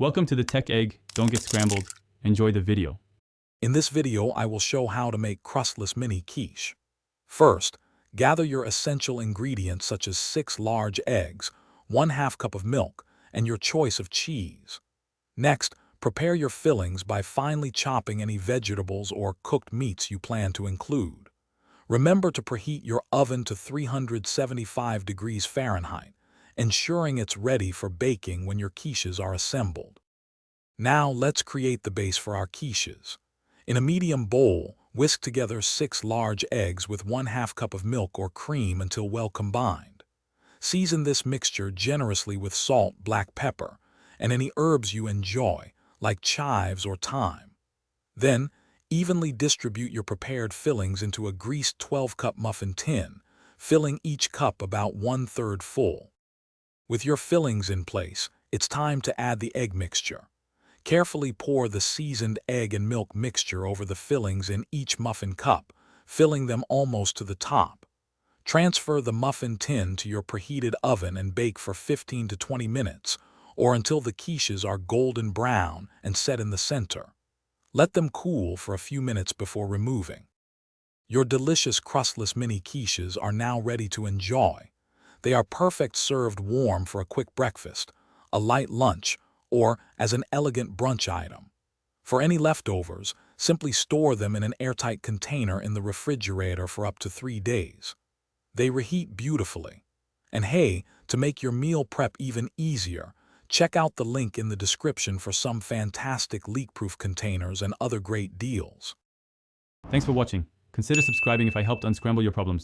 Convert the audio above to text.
Welcome to the Tech Egg. Don't get scrambled. Enjoy the video. In this video, I will show how to make crustless mini quiche. First, gather your essential ingredients such as 6 large eggs, 1/2 cup of milk, and your choice of cheese. Next, prepare your fillings by finely chopping any vegetables or cooked meats you plan to include. Remember to preheat your oven to 375 degrees Fahrenheit, ensuring it's ready for baking when your quiches are assembled. Now let's create the base for our quiches. In a medium bowl, whisk together 6 large eggs with 1/2 cup of milk or cream until well combined. Season this mixture generously with salt, black pepper, and any herbs you enjoy, like chives or thyme. Then, evenly distribute your prepared fillings into a greased 12-cup muffin tin, filling each cup about 1/3 full. With your fillings in place, it's time to add the egg mixture. Carefully pour the seasoned egg and milk mixture over the fillings in each muffin cup, filling them almost to the top. Transfer the muffin tin to your preheated oven and bake for 15 to 20 minutes, or until the quiches are golden brown and set in the center. Let them cool for a few minutes before removing. Your delicious crustless mini quiches are now ready to enjoy. They are perfect served warm for a quick breakfast, a light lunch, or as an elegant brunch item. For any leftovers, simply store them in an airtight container in the refrigerator for up to 3 days. They reheat beautifully. And hey, to make your meal prep even easier, check out the link in the description for some fantastic leak-proof containers and other great deals. Thanks for watching. Consider subscribing if I helped unscramble your problems.